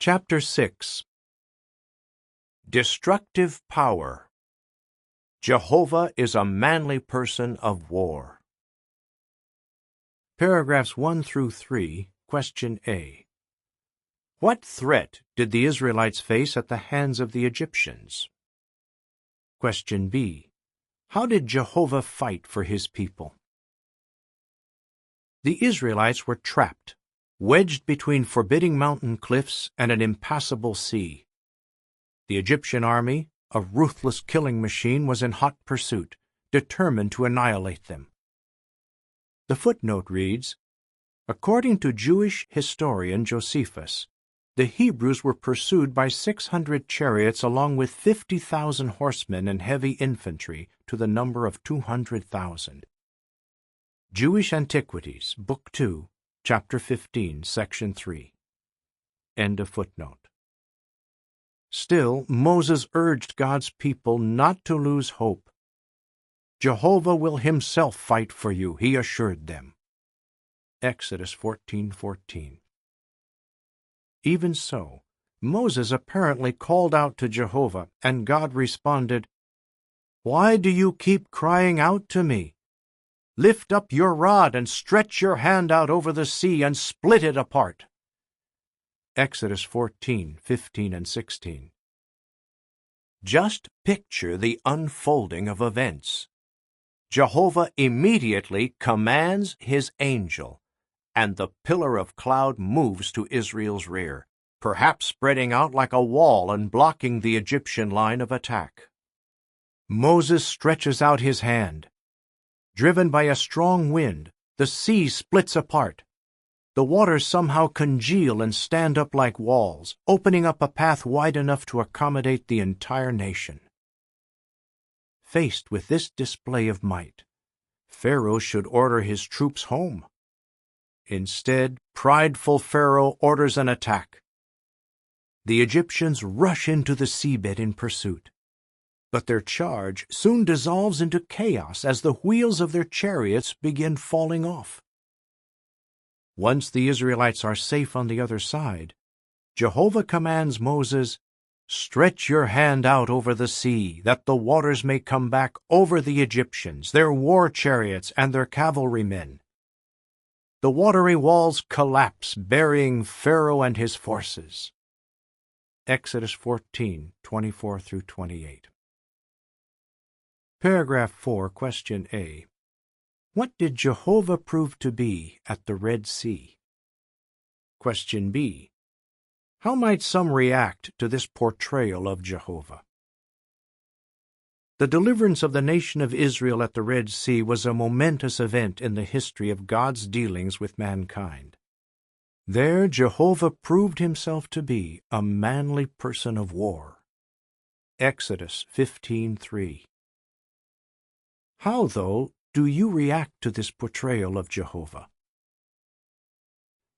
Chapter 6. Destructive Power. Jehovah is a manly person of war. Paragraphs 1 through 3, Question A. What threat did the Israelites face at the hands of the Egyptians? Question B. How did Jehovah fight for his people? The Israelites were trapped, wedged between forbidding mountain cliffs and an impassable sea. The Egyptian army, a ruthless killing machine, was in hot pursuit, determined to annihilate them. The footnote reads, according to Jewish historian Josephus, the Hebrews were pursued by 600 chariots along with 50,000 horsemen and heavy infantry to the number of 200,000. Jewish Antiquities, Book 2, Chapter 15, Section 3. End of footnote. Still, Moses urged God's people not to lose hope. Jehovah will himself fight for you, he assured them. Exodus 14:14. Even so, Moses apparently called out to Jehovah, and God responded, "Why do you keep crying out to me? Lift up your rod and stretch your hand out over the sea and split it apart." Exodus 14:15 and 16. Just picture the unfolding of events. Jehovah immediately commands his angel, and the pillar of cloud moves to Israel's rear, perhaps spreading out like a wall and blocking the Egyptian line of attack. Moses stretches out his hand. Driven by a strong wind, the sea splits apart. The waters somehow congeal and stand up like walls, opening up a path wide enough to accommodate the entire nation. Faced with this display of might, Pharaoh should order his troops home. Instead, prideful Pharaoh orders an attack. The Egyptians rush into the seabed in pursuit. But their charge soon dissolves into chaos as the wheels of their chariots begin falling off. Once the Israelites are safe on the other side, Jehovah commands Moses, "Stretch your hand out over the sea, that the waters may come back over the Egyptians, their war chariots, and their cavalrymen." The watery walls collapse, burying Pharaoh and his forces. Exodus 14:24 through 28. Paragraph 4, Question A. What did Jehovah prove to be at the Red Sea? Question B. How might some react to this portrayal of Jehovah? The deliverance of the nation of Israel at the Red Sea was a momentous event in the history of God's dealings with mankind. There Jehovah proved himself to be a manly person of war. Exodus 15:3. How, though, do you react to this portrayal of Jehovah?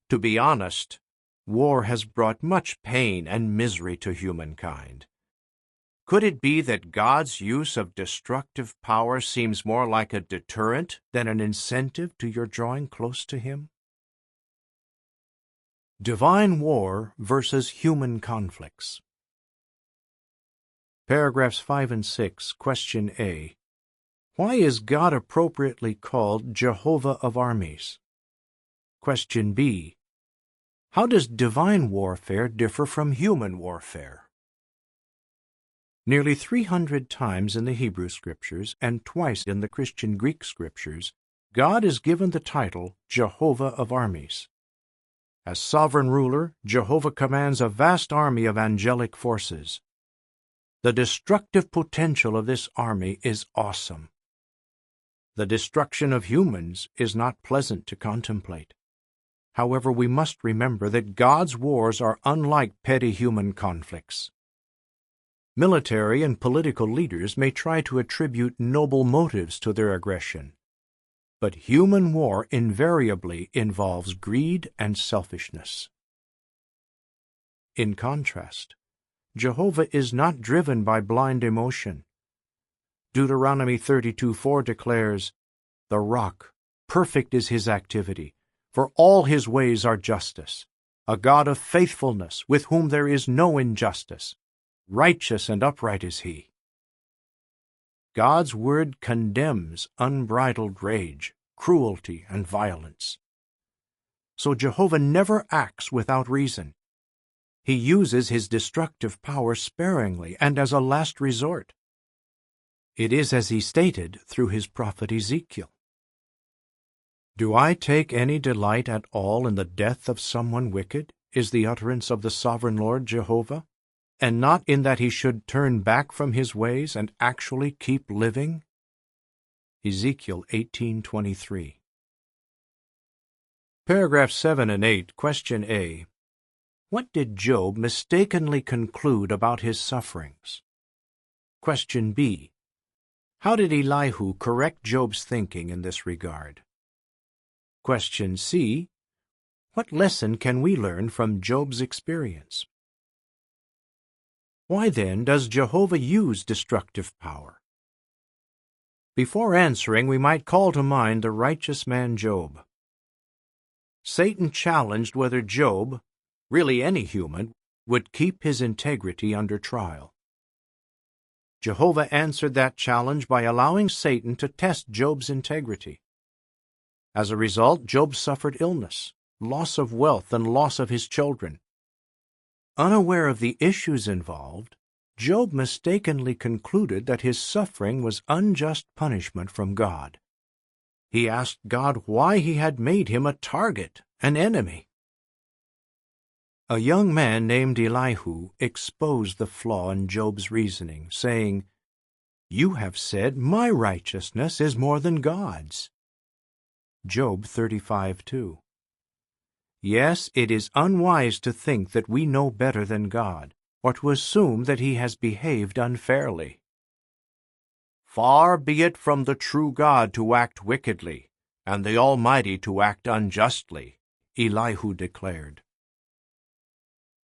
To be honest, war has brought much pain and misery to humankind. Could it be that God's use of destructive power seems more like a deterrent than an incentive to your drawing close to Him? Divine War versus Human Conflicts. Paragraphs 5 and 6, Question A. Why is God appropriately called Jehovah of Armies? Question B. How does divine warfare differ from human warfare? Nearly 300 times in the Hebrew Scriptures and twice in the Christian Greek Scriptures, God is given the title Jehovah of Armies. As sovereign ruler, Jehovah commands a vast army of angelic forces. The destructive potential of this army is awesome. The destruction of humans is not pleasant to contemplate. However, we must remember that God's wars are unlike petty human conflicts. Military and political leaders may try to attribute noble motives to their aggression, but human war invariably involves greed and selfishness. In contrast, Jehovah is not driven by blind emotion. Deuteronomy 32:4 declares, "The rock, perfect is his activity, for all his ways are justice. a God of faithfulness, with whom there is no injustice. Righteous and upright is he. God's word condemns unbridled rage, cruelty, and violence. So Jehovah never acts without reason. He uses his destructive power sparingly and as a last resort. It is as he stated through his prophet Ezekiel. "Do I take any delight at all in the death of someone wicked?" is the utterance of the sovereign Lord Jehovah, "and not in that he should turn back from his ways and actually keep living?" Ezekiel 18:23. Paragraph 7 and 8, Question A. What did Job mistakenly conclude about his sufferings? Question B. How did Elihu correct Job's thinking in this regard? Question C. What lesson can we learn from Job's experience? Why then does Jehovah use destructive power? Before answering, we might call to mind the righteous man Job. Satan challenged whether Job, really any human, would keep his integrity under trial. Jehovah answered that challenge by allowing Satan to test Job's integrity. As a result, Job suffered illness, loss of wealth, and loss of his children. Unaware of the issues involved, Job mistakenly concluded that his suffering was unjust punishment from God. He asked God why he had made him a target, an enemy. A young man named Elihu exposed the flaw in Job's reasoning, saying, "You have said my righteousness is more than God's." Job 35:2. Yes, it is unwise to think that we know better than God, or to assume that he has behaved unfairly. "Far be it from the true God to act wickedly, and the Almighty to act unjustly," Elihu declared.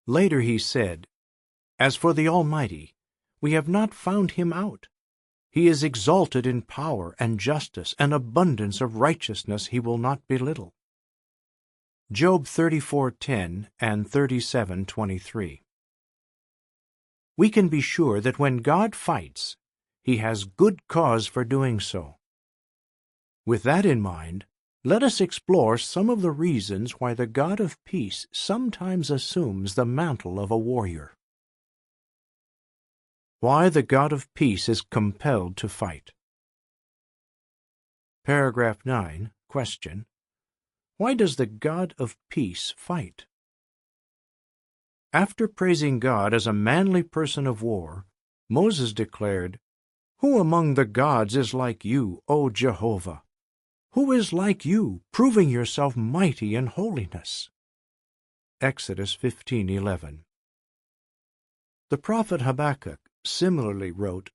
Later he said, "As for the Almighty, we have not found him out. He is exalted in power and justice, and abundance of righteousness he will not belittle." Job 34:10 and 37:23. We can be sure that when God fights, he has good cause for doing so. With that in mind, let us explore some of the reasons why the God of peace sometimes assumes the mantle of a warrior. Why the God of peace is compelled to fight. Paragraph 9, Question. Why does the God of peace fight? After praising God as a manly person of war, Moses declared, "Who among the gods is like you, O Jehovah? Who is like you, proving yourself mighty in holiness?" Exodus 15:11. The prophet Habakkuk similarly wrote,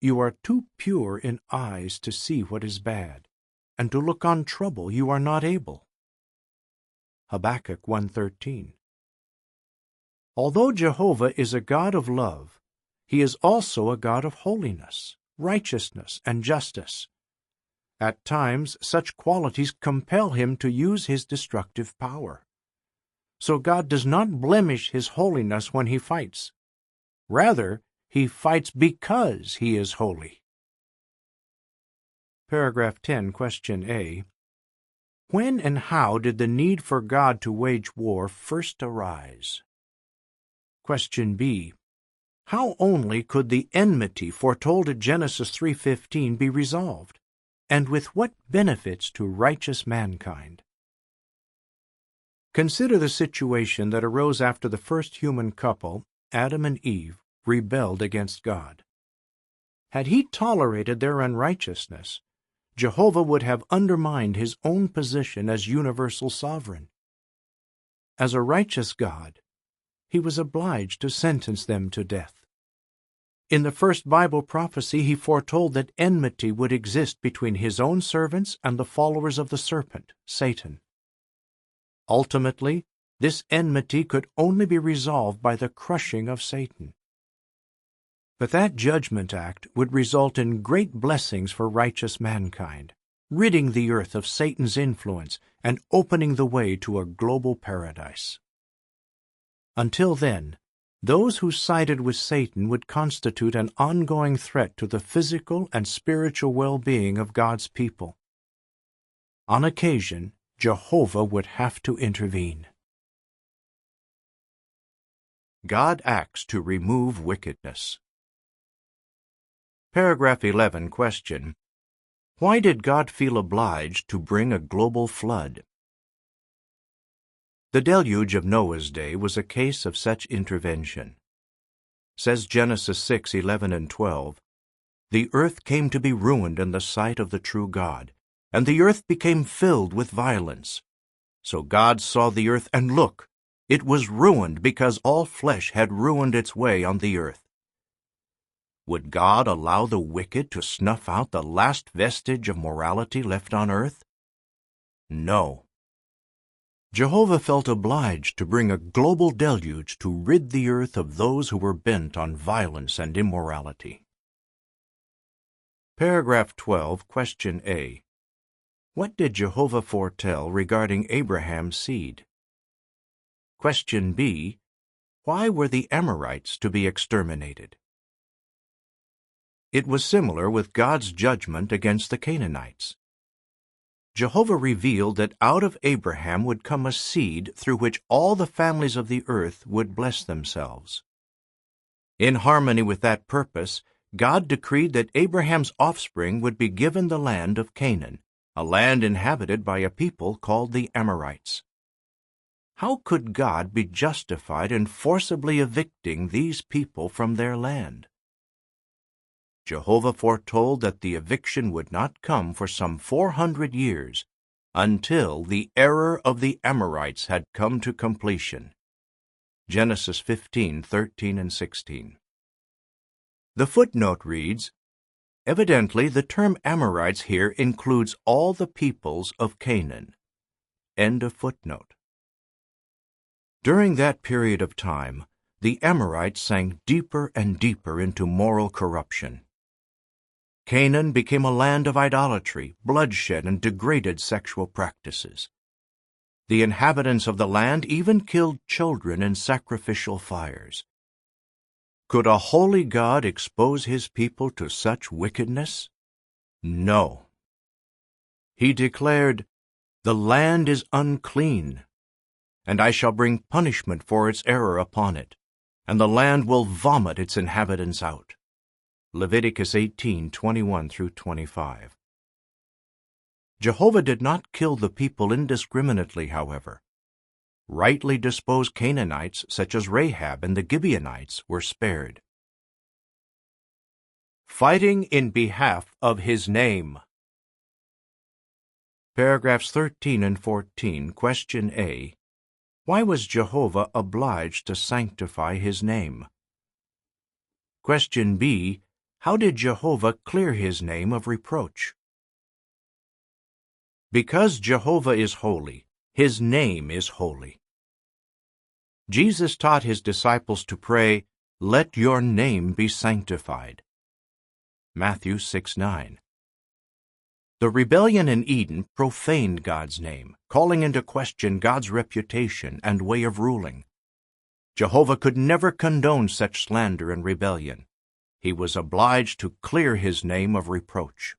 "You are too pure in eyes to see what is bad, and to look on trouble you are not able." Habakkuk 1:13. Although Jehovah is a God of love, he is also a God of holiness, righteousness, and justice. At times, such qualities compel him to use his destructive power. So God does not blemish his holiness when he fights. Rather, he fights because he is holy. Paragraph 10, Question A. When and how did the need for God to wage war first arise? Question B. How only could the enmity foretold in Genesis 3:15 be resolved, and with what benefits to righteous mankind? Consider the situation that arose after the first human couple, Adam and Eve, rebelled against God. Had he tolerated their unrighteousness, Jehovah would have undermined his own position as universal sovereign. As a righteous God, he was obliged to sentence them to death. In the first Bible prophecy, he foretold that enmity would exist between his own servants and the followers of the serpent, Satan. Ultimately, this enmity could only be resolved by the crushing of Satan. But that judgment act would result in great blessings for righteous mankind, ridding the earth of Satan's influence and opening the way to a global paradise. Until then, those who sided with Satan would constitute an ongoing threat to the physical and spiritual well-being of God's people. On occasion, Jehovah would have to intervene. God acts to remove wickedness. Paragraph 11, question: why did God feel obliged to bring a global flood? The deluge of Noah's day was a case of such intervention. Says Genesis 6:11 and 12, "The earth came to be ruined in the sight of the true God, and the earth became filled with violence. So God saw the earth, and look, it was ruined because all flesh had ruined its way on the earth." Would God allow the wicked to snuff out the last vestige of morality left on earth? No. Jehovah felt obliged to bring a global deluge to rid the earth of those who were bent on violence and immorality. Paragraph 12, question A. What did Jehovah foretell regarding Abraham's seed? Question B. Why were the Amorites to be exterminated? It was similar with God's judgment against the Canaanites. Jehovah revealed that out of Abraham would come a seed through which all the families of the earth would bless themselves. In harmony with that purpose, God decreed that Abraham's offspring would be given the land of Canaan, a land inhabited by a people called the Amorites. How could God be justified in forcibly evicting these people from their land? Jehovah foretold that the eviction would not come for some 400 years, until the error of the Amorites had come to completion. Genesis 15:13 and 16. The footnote reads, "Evidently the term Amorites here includes all the peoples of Canaan." End of footnote. During that period of time, the Amorites sank deeper and deeper into moral corruption. Canaan became a land of idolatry, bloodshed, and degraded sexual practices. The inhabitants of the land even killed children in sacrificial fires. Could a holy God expose his people to such wickedness? No. He declared, "The land is unclean, and I shall bring punishment for its error upon it, and the land will vomit its inhabitants out." Leviticus 18:21 through 25. Jehovah did not kill the people indiscriminately, however. Rightly disposed Canaanites, such as Rahab and the Gibeonites, were spared. Fighting in behalf of his name. Paragraphs 13 and 14, question A. Why was Jehovah obliged to sanctify his name? Question B. How did Jehovah clear his name of reproach? Because Jehovah is holy, his name is holy. Jesus taught his disciples to pray, "Let your name be sanctified." Matthew 6:9. The rebellion in Eden profaned God's name, calling into question God's reputation and way of ruling. Jehovah could never condone such slander and rebellion. He was obliged to clear his name of reproach.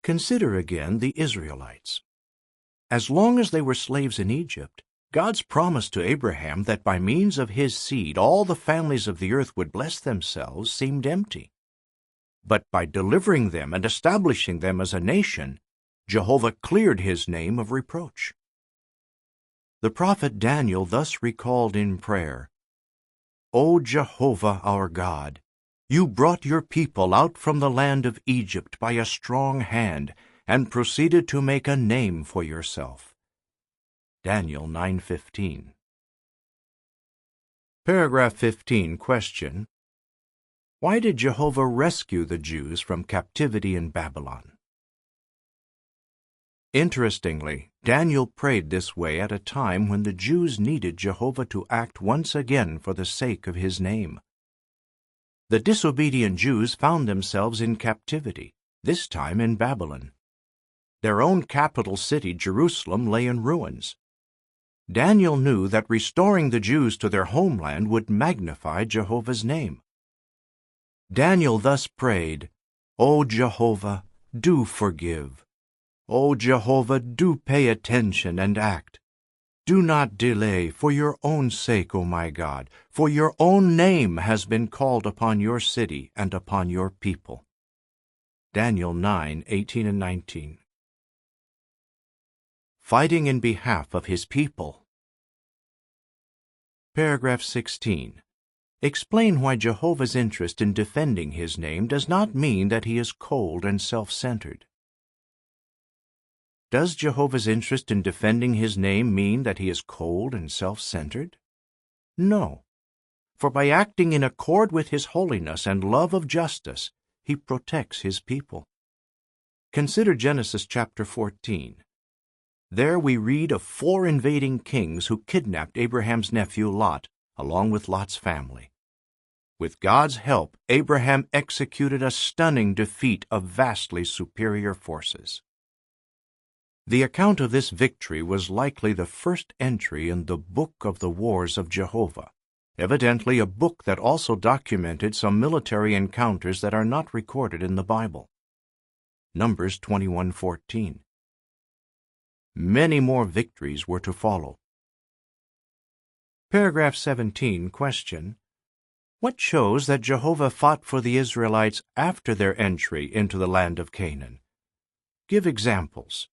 Consider again the Israelites. As long as they were slaves in Egypt, God's promise to Abraham that by means of his seed all the families of the earth would bless themselves seemed empty. But by delivering them and establishing them as a nation, Jehovah cleared his name of reproach. The prophet Daniel thus recalled in prayer, "O Jehovah our God, you brought your people out from the land of Egypt by a strong hand and proceeded to make a name for yourself." Daniel 9:15. Paragraph 15, question: Why did Jehovah rescue the Jews from captivity in Babylon? Interestingly, Daniel prayed this way at a time when the Jews needed Jehovah to act once again for the sake of his name. The disobedient Jews found themselves in captivity, this time in Babylon. Their own capital city, Jerusalem, lay in ruins. Daniel knew that restoring the Jews to their homeland would magnify Jehovah's name. Daniel thus prayed, "O Jehovah, do forgive. O Jehovah, do pay attention and act. Do not delay for your own sake, O my God, for your own name has been called upon your city and upon your people." Daniel 9:18 and 19. Fighting in behalf of his people. Paragraph 16. Explain why Jehovah's interest in defending his name does not mean that he is cold and self-centered. Does Jehovah's interest in defending his name mean that he is cold and self-centered? No, for by acting in accord with his holiness and love of justice, he protects his people. Consider Genesis chapter 14. There we read of 4 invading kings who kidnapped Abraham's nephew Lot, along with Lot's family. With God's help, Abraham executed a stunning defeat of vastly superior forces. The account of this victory was likely the first entry in the Book of the Wars of Jehovah, evidently a book that also documented some military encounters that are not recorded in the Bible. Numbers 21:14. Many more victories were to follow. Paragraph 17, question: What shows that Jehovah fought for the Israelites after their entry into the land of Canaan? Give examples.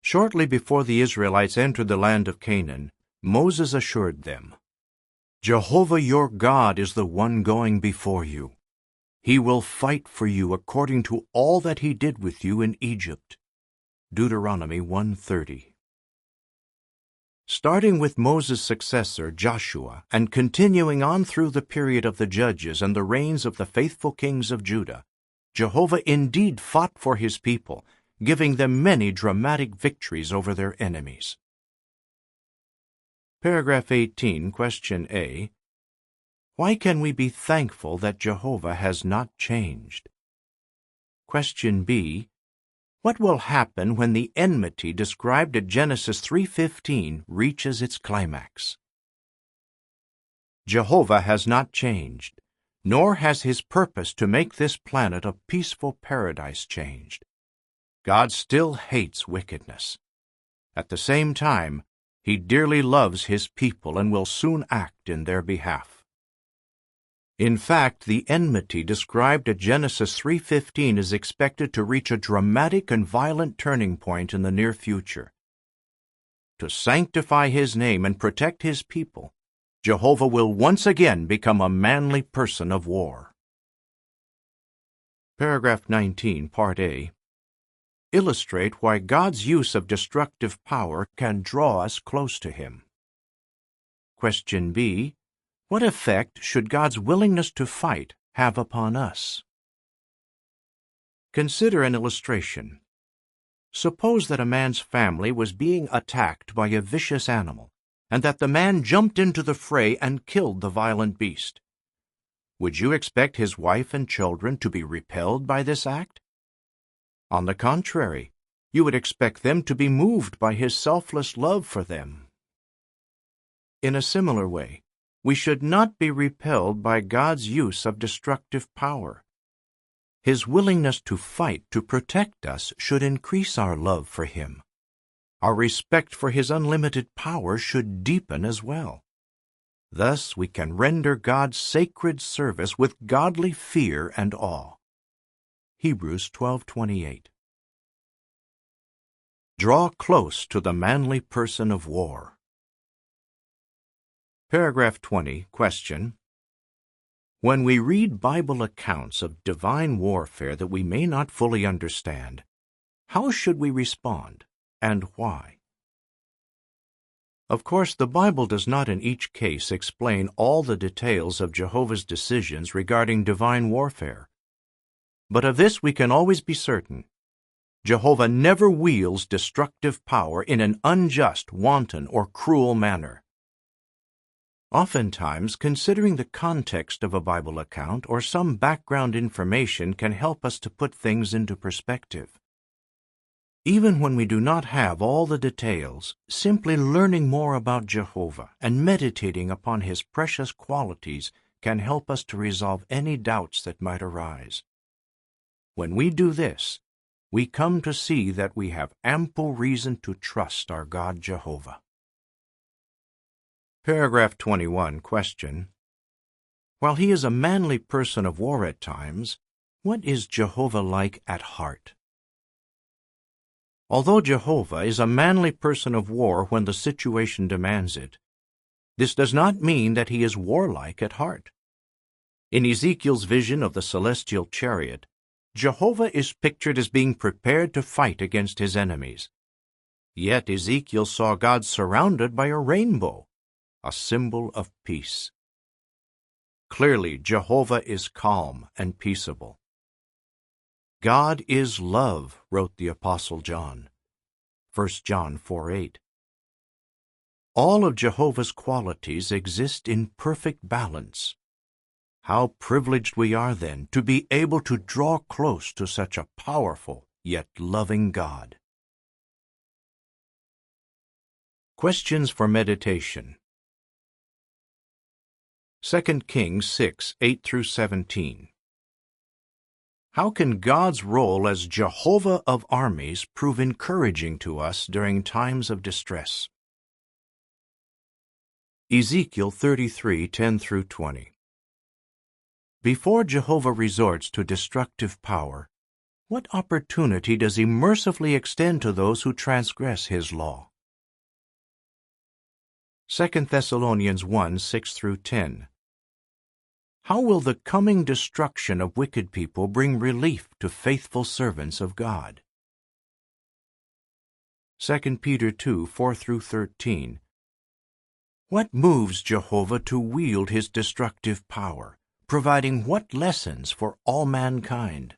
Shortly before the Israelites entered the land of Canaan, Moses assured them, "Jehovah your God is the one going before you. He will fight for you according to all that he did with you in Egypt." Deuteronomy 1:30. Starting with Moses' successor, Joshua, and continuing on through the period of the judges and the reigns of the faithful kings of Judah, Jehovah indeed fought for his people, giving them many dramatic victories over their enemies. Paragraph 18, question A. Why can we be thankful that Jehovah has not changed? Question B. What will happen when the enmity described at Genesis 3:15 reaches its climax? Jehovah has not changed, nor has his purpose to make this planet a peaceful paradise changed. God still hates wickedness. At the same time, he dearly loves his people and will soon act in their behalf. In fact, the enmity described at Genesis 3:15 is expected to reach a dramatic and violent turning point in the near future. To sanctify his name and protect his people, Jehovah will once again become a manly person of war. Paragraph 19, Part A. Illustrate why God's use of destructive power can draw us close to him. Question B. What effect should God's willingness to fight have upon us? Consider an illustration. Suppose that a man's family was being attacked by a vicious animal, and that the man jumped into the fray and killed the violent beast. Would you expect his wife and children to be repelled by this act? On the contrary, you would expect them to be moved by his selfless love for them. In a similar way, we should not be repelled by God's use of destructive power. His willingness to fight to protect us should increase our love for him. Our respect for his unlimited power should deepen as well. Thus we can render God's sacred service with godly fear and awe. Hebrews 12:28. Draw close to the manly person of war. Paragraph 20, question: When we read Bible accounts of divine warfare that we may not fully understand, how should we respond, and why? Of course, the Bible does not in each case explain all the details of Jehovah's decisions regarding divine warfare. But of this we can always be certain: Jehovah never wields destructive power in an unjust, wanton, or cruel manner. Oftentimes, considering the context of a Bible account or some background information can help us to put things into perspective. Even when we do not have all the details, simply learning more about Jehovah and meditating upon His precious qualities can help us to resolve any doubts that might arise. When we do this, we come to see that we have ample reason to trust our God Jehovah. Paragraph 21, question. While he is a manly person of war at times, what is Jehovah like at heart? Although Jehovah is a manly person of war when the situation demands it, this does not mean that he is warlike at heart. In Ezekiel's vision of the celestial chariot, Jehovah is pictured as being prepared to fight against his enemies. Yet Ezekiel saw God surrounded by a rainbow, a symbol of peace. Clearly, Jehovah is calm and peaceable. God is love, wrote the Apostle John, 1 John 4:8. All of Jehovah's qualities exist in perfect balance. How privileged we are, then, to be able to draw close to such a powerful yet loving God. Questions for meditation. 2 Kings 6:8-17. How can God's role as Jehovah of armies prove encouraging to us during times of distress? Ezekiel 33:10-20. Before Jehovah resorts to destructive power, what opportunity does he mercifully extend to those who transgress his law? 2 Thessalonians 1:6-10. How will the coming destruction of wicked people bring relief to faithful servants of God? 2 Peter 2:4-13. What moves Jehovah to wield his destructive power, providing what lessons for all mankind?